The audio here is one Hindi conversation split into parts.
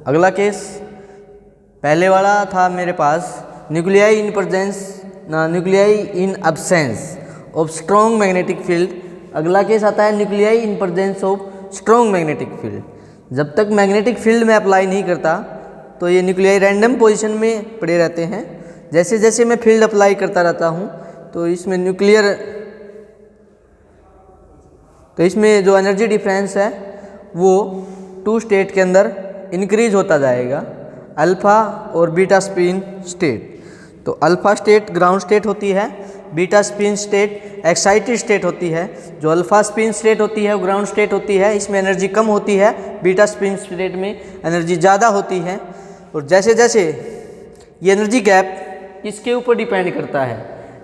अगला केस, पहले वाला था मेरे पास nuclei in presence nuclei in absence of strong magnetic field. अगला केस आता है nuclei in presence of strong magnetic field. जब तक मैग्नेटिक फील्ड में अप्लाई नहीं करता तो ये न्यूक्लियाई रैंडम पोजीशन में पड़े रहते हैं। जैसे जैसे मैं फील्ड अप्लाई करता रहता हूँ तो इसमें जो एनर्जी डिफरेंस है वो 2 स्टेट के अंदर इंक्रीज होता जाएगा, अल्फ़ा और बीटा स्पिन स्टेट। तो अल्फ़ा स्टेट ग्राउंड स्टेट होती है, beta spin state excited state होती है। जो अल्फ़ा स्पिन स्टेट होती है वो ग्राउंड स्टेट होती है, इसमें एनर्जी कम होती है। बीटा स्पिन स्टेट में एनर्जी ज़्यादा होती है। और जैसे जैसे ये एनर्जी गैप किसके ऊपर डिपेंड करता है?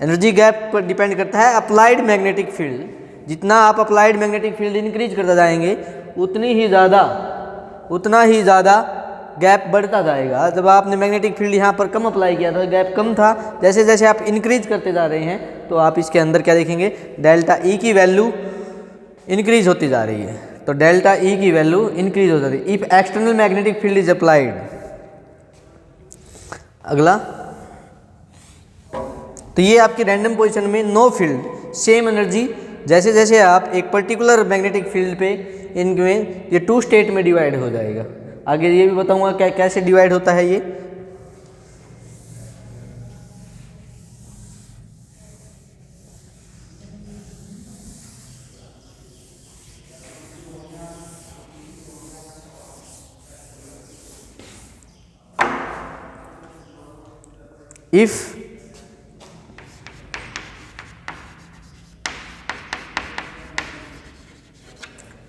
एनर्जी गैप पर डिपेंड करता है अप्लाइड मैग्नेटिक फील्ड। जितना आप अप्लाइड मैग्नेटिक फील्ड इंक्रीज करता जाएंगे उतना ही ज़्यादा गैप बढ़ता जाएगा। जब आपने मैग्नेटिक फील्ड यहाँ पर कम अप्लाई किया था, गैप कम था, जैसे जैसे आप इंक्रीज करते जा रहे हैं तो आप इसके अंदर क्या देखेंगे, डेल्टा ई की वैल्यू इंक्रीज होती जा रही है। तो डेल्टा ई की वैल्यू इंक्रीज हो जाती है if external magnetic field is applied. अगला, तो ये आपकी रैंडम पोजीशन में नो फील्ड सेम एनर्जी। जैसे जैसे आप एक पर्टिकुलर मैग्नेटिक फील्ड पे इनमें ये 2 स्टेट में डिवाइड हो जाएगा। आगे ये भी बताऊंगा कैसे डिवाइड होता है ये।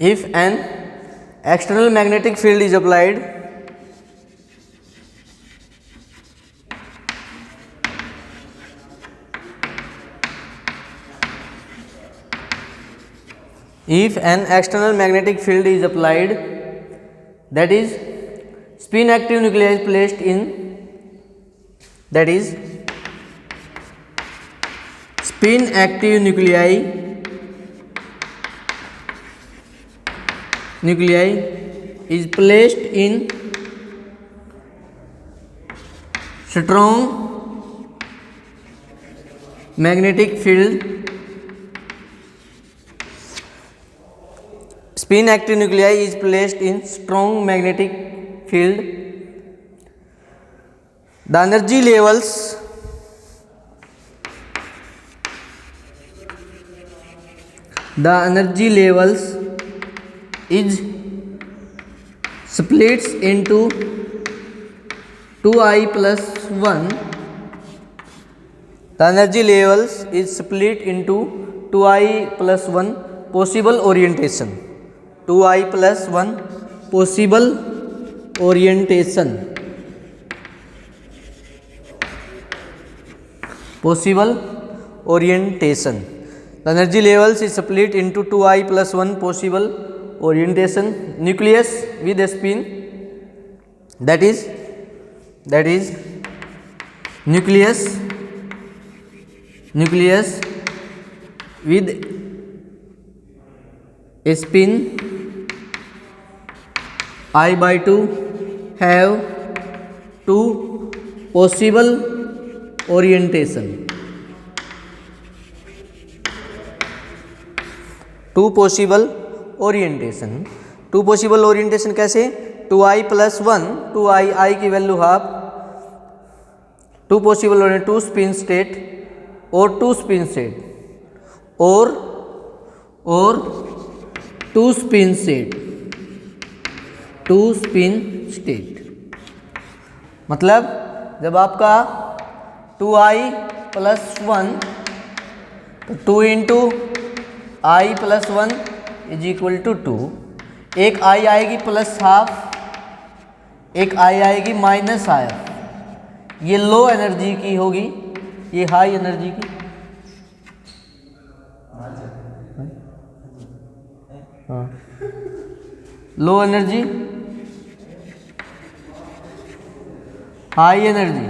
If an external magnetic field is applied, that is spin active nuclei is placed in, that is spin active nuclei is placed in strong magnetic field. Spin active nuclei is placed in strong magnetic field. The energy levels is splits into 2I plus 1. The energy levels is split into 2I plus 1 possible orientation. 2I plus 1 possible orientation. The energy levels is split into 2I plus 1 possible orientation. Nucleus with a spin, that is nucleus with a spin I by 2 have 2 possible orientation. 2 possible orientation कैसे? 2I plus 1, 2I की value half, 2 possible orientation, 2 spin state और 2 spin state और 2 spin state। मतलब जब आपका 2I plus 1 तो 2 into I plus 1 is equal to 2। एक I आएगी प्लस हाफ, एक I आएगी माइनस हाफ। ये लो एनर्जी की होगी, ये हाई एनर्जी की। हाँ, low energy, high energy.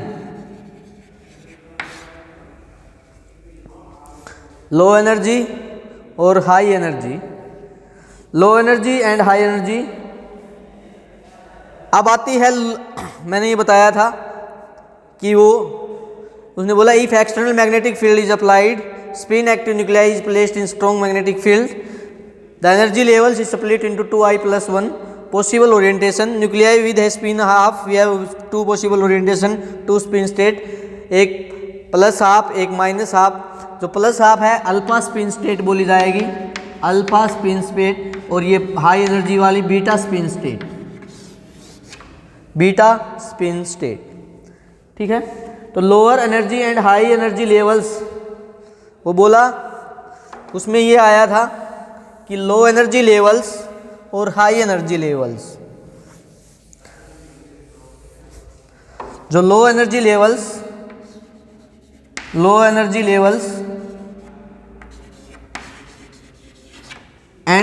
Low energy और high energy, low energy and high energy अब आती है मैंने ये बताया था कि वो उसने बोला if external magnetic field is applied spin active nuclei is placed in strong magnetic field the energy levels is split into 2i+1 possible orientation nuclei with a spin half we have two possible orientation two spin state एक प्लस हाफ एक माइनस हाफ। जो प्लस हाफ है अल्फा स्पिन स्टेट बोली जाएगी, अल्फा स्पिन स्टेट, और ये हाई एनर्जी वाली beta spin state, beta spin state. ठीक है, तो lower energy and high energy levels वो बोला, उसमें ये आया था कि लो एनर्जी लेवल्स और हाई एनर्जी लेवल्स, जो low energy levels and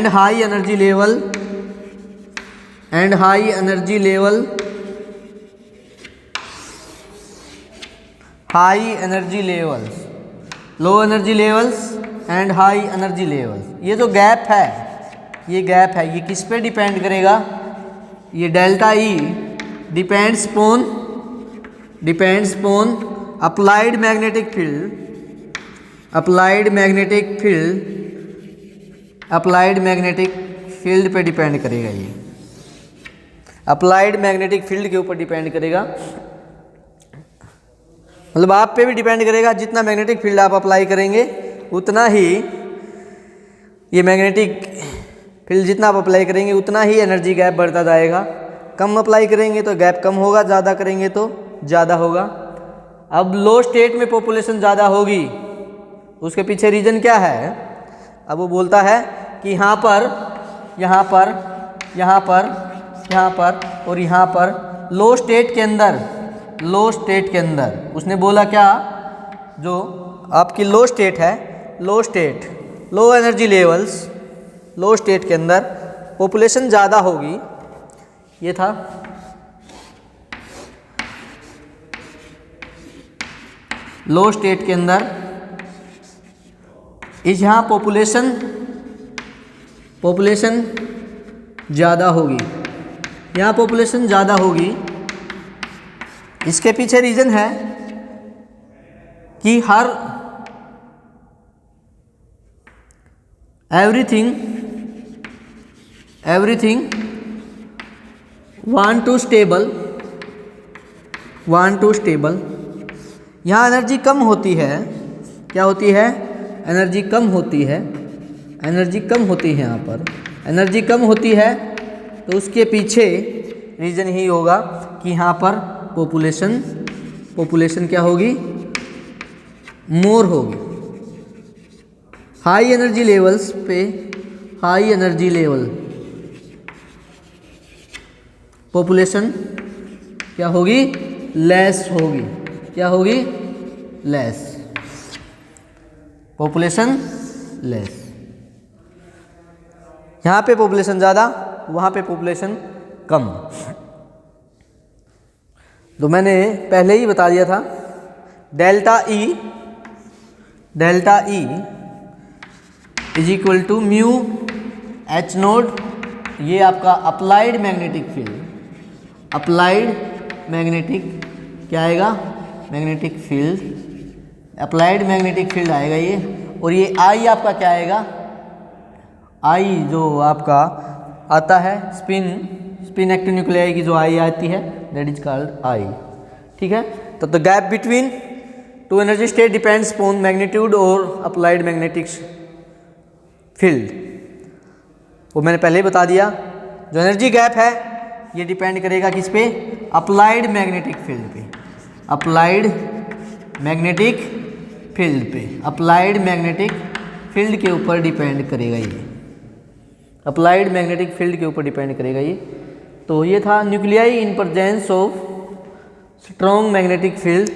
high energy level low energy levels and high energy levels, ये जो गैप है, ये किस पे डिपेंड करेगा? ये delta E depends upon applied magnetic field पे डिपेंड करेगा। ये अप्लाइड मैग्नेटिक फील्ड के ऊपर डिपेंड करेगा, मतलब आप पे भी डिपेंड करेगा। जितना मैग्नेटिक फील्ड आप अप्लाई करेंगे उतना ही ये मैग्नेटिक फील्ड जितना आप अप्लाई करेंगे उतना ही एनर्जी गैप बढ़ता जाएगा। कम अप्लाई करेंगे तो गैप कम होगा, ज़्यादा करेंगे तो ज़्यादा होगा। अब लो स्टेट में पॉपुलेशन ज़्यादा होगी, उसके पीछे रीज़न क्या है? अब वो बोलता है कि यहाँ पर और यहाँ पर लो स्टेट के अंदर उसने बोला क्या? जो आपकी लो स्टेट है, लो एनर्जी लेवल्स, लो स्टेट के अंदर पॉपुलेशन ज़्यादा होगी। ये था लो स्टेट के अंदर इस यहाँ पॉपुलेशन ज़्यादा होगी, यहाँ पॉपुलेशन ज़्यादा होगी। इसके पीछे रीज़न है कि her everything want to stable, यहाँ एनर्जी कम होती है। क्या होती है? एनर्जी कम होती है यहाँ पर एनर्जी कम होती है, तो उसके पीछे रीज़न ही होगा कि यहाँ पर पॉपुलेशन क्या होगी? मोर होगी। हाई एनर्जी लेवल्स पे हाई एनर्जी लेवल पॉपुलेशन क्या होगी? लेस होगी। क्या होगी? लेस। Population less. यहाँ पे पॉपुलेशन ज़्यादा, वहाँ पे पॉपुलेशन कम। तो मैंने पहले ही बता दिया था delta E is equal to mu H naught, ये आपका अप्लाइड मैग्नेटिक फील्ड, क्या आएगा? Magnetic field, applied magnetic field आएगा ये। और ये आई आपका क्या आएगा? आई जो आपका आता है स्पिन एक्टिव न्यूक्लियाई की जो आई आती है, दैट इज कॉल्ड आई। ठीक है, तो the gap between two energy state depends upon magnitude और अप्लाइड मैग्नेटिक फील्ड। वो मैंने पहले ही बता दिया। जो एनर्जी गैप है ये डिपेंड करेगा किस पे? अप्लाइड मैग्नेटिक फील्ड पे, अप्लाइड मैग्नेटिक फील्ड के ऊपर डिपेंड करेगा ये, अप्लाइड मैग्नेटिक फील्ड के ऊपर डिपेंड करेगा ये। तो ये था nuclei in presence of strong magnetic field.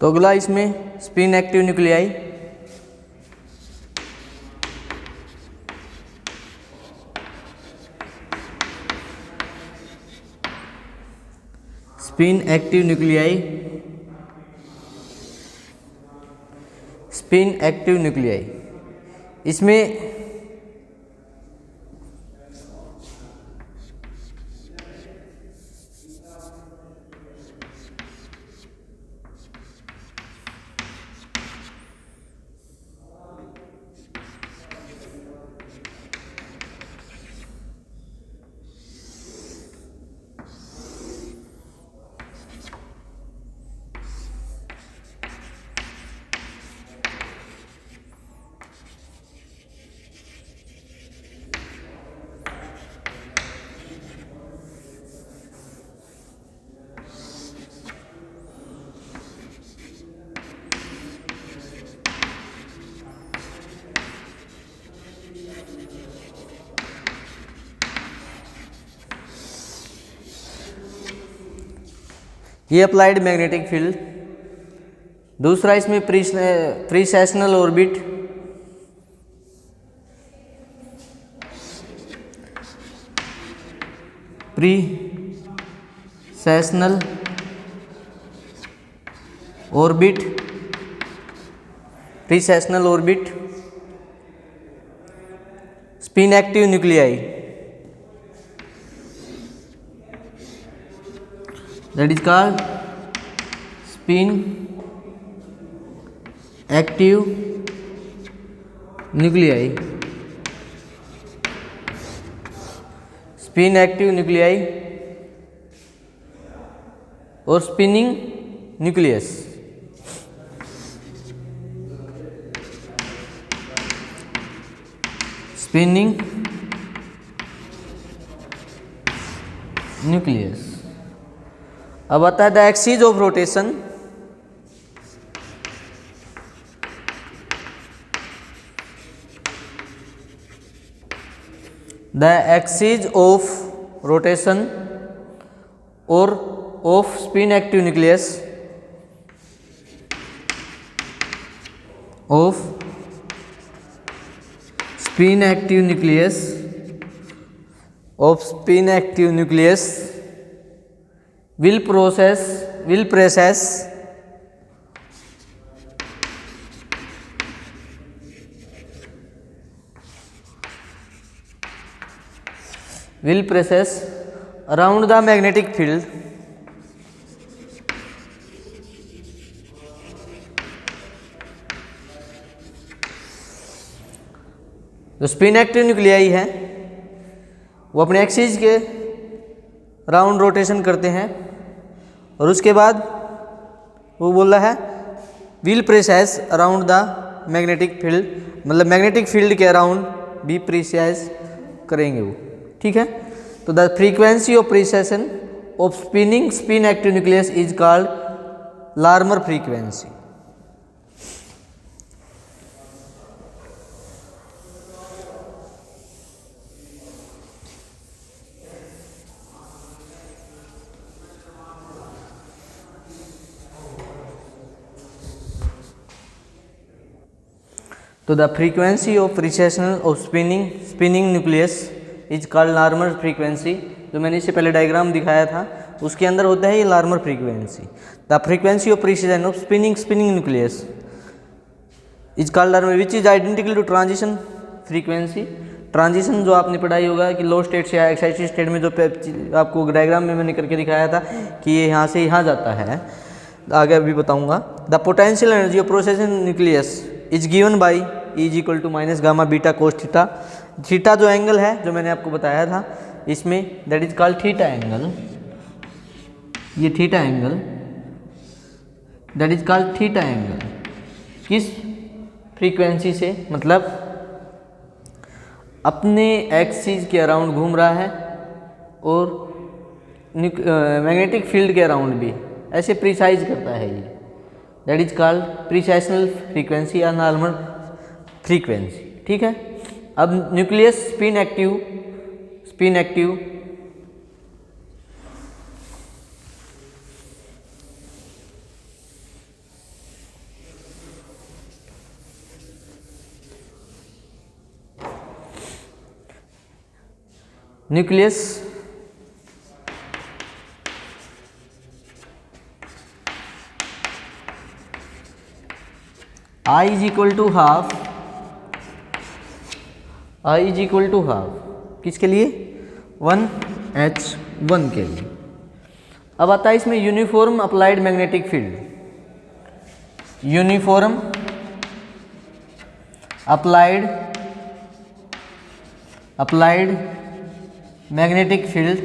तो अगला इसमें spin active nuclei. Spin active nuclei, spin active nuclei, इसमें ये अप्लाइड मैग्नेटिक फील्ड। दूसरा इसमें precessional orbit, precessional orbit, precessional orbit, spin active nuclei, that is called spin active nuclei, spin active nuclei और spinning nucleus। spinning nucleus। अब आता है the axis of rotation. The axis of rotation और of spin active nucleus, of spin active nucleus, of spin active nucleus will process will process around the magnetic field, जो स्पिन एक्टिव न्यूक्लियाई है वो अपने एक्सिस के राउंड रोटेशन करते हैं और उसके बाद वो बोल रहा है will precise around the magnetic field, मतलब मैग्नेटिक फील्ड के अराउंड भी प्रेसाइज करेंगे वो। ठीक है, तो the frequency of precession of spinning spin active nucleus is called Larmor frequency. तो the frequency of precision of spinning nucleus is called Larmor frequency. जो मैंने इससे पहले डायग्राम दिखाया था उसके अंदर होता है ये Larmor frequency. The frequency of precision of spinning nucleus is called Larmor which is identical to transition frequency. Transition जो आपने पढ़ाई होगा कि लो स्टेट से एक्साइटेड स्टेट में, जो आपको डायग्राम में मैंने करके दिखाया था कि ये यहाँ से यहाँ जाता है, आगे अभी बताऊंगा। The potential energy of processing nucleus is given by is equal to minus gamma beta cos theta. Theta जो एंगल है जो मैंने आपको बताया था इसमें, that is called theta angle. ये theta angle that is called theta angle किस फ्रीक्वेंसी से, मतलब अपने एक्सिस के अराउंड घूम रहा है और मैग्नेटिक फील्ड के अराउंड भी ऐसे प्रिसाइज करता है ये, that is called precessional frequency या नॉर्मल फ्रीक्वेंसी। ठीक है, अब nucleus spin active nucleus I is equal to half, I is equal to half किसके लिए? 1h1 के लिए। अब आता है इसमें uniform applied magnetic field. Uniform applied magnetic field.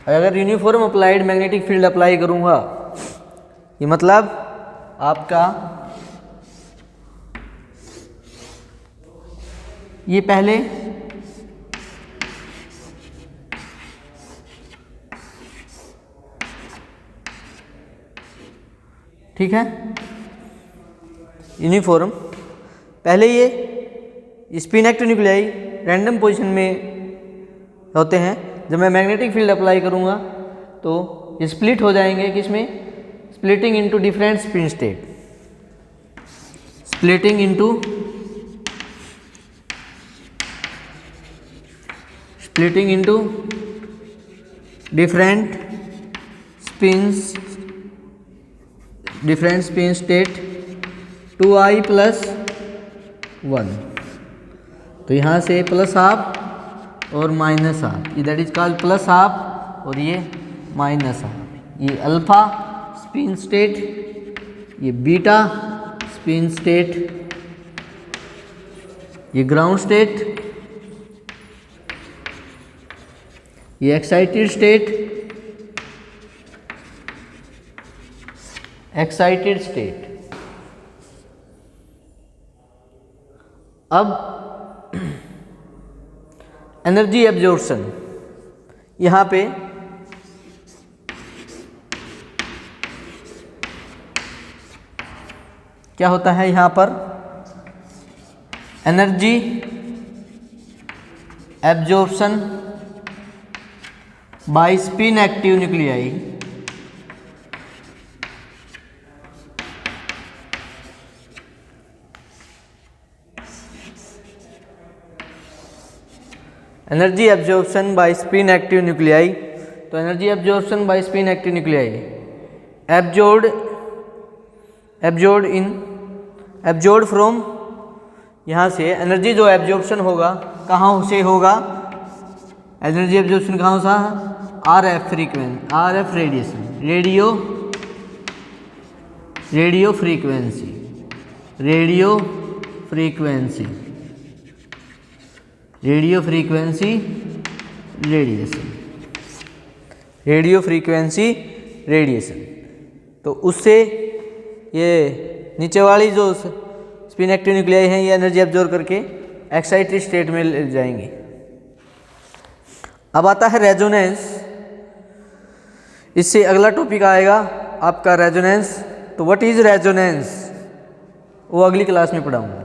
अगर uniform applied magnetic field apply करूंगा, ये मतलब आपका ये पहले ठीक है, यूनिफॉर्म पहले ये spin active nuclei random position में होते हैं। जब मैं मैग्नेटिक फील्ड अप्लाई करूंगा तो ये स्प्लिट हो जाएंगे किसमें? Splitting into different spin state, splitting into different spin state 2i+1। तो यहाँ से प्लस हाफ और minus half, that is called plus half और ये माइनस हाफ। ये अल्फा स्पिन स्टेट, ये बीटा स्पिन स्टेट, ये ग्राउंड स्टेट, ये एक्साइटेड स्टेट। अब एनर्जी एब्जॉर्प्शन, यहाँ पे क्या होता है? यहाँ पर energy absorption by spin active nuclei energy absorption by spin active nuclei. तो energy absorption by spin active nuclei absorbed from, यहाँ से एनर्जी जो एब्जॉर्प्शन होगा कहाँ से होगा? एनर्जी एब्जॉर्प्शन कहाँ सा? RF frequency, RF radiation, radio frequency radiation. तो उससे ये नीचे वाली जो स्पिन एक्टिव न्यूक्लियाई हैं ये एनर्जी एब्जॉर्ब करके एक्साइटेड स्टेट में ले जाएंगे। अब आता है रेजोनेंस। इससे अगला टॉपिक आएगा आपका रेजोनेंस। तो व्हाट इज रेजोनेंस वो अगली क्लास में पढ़ाऊंगा।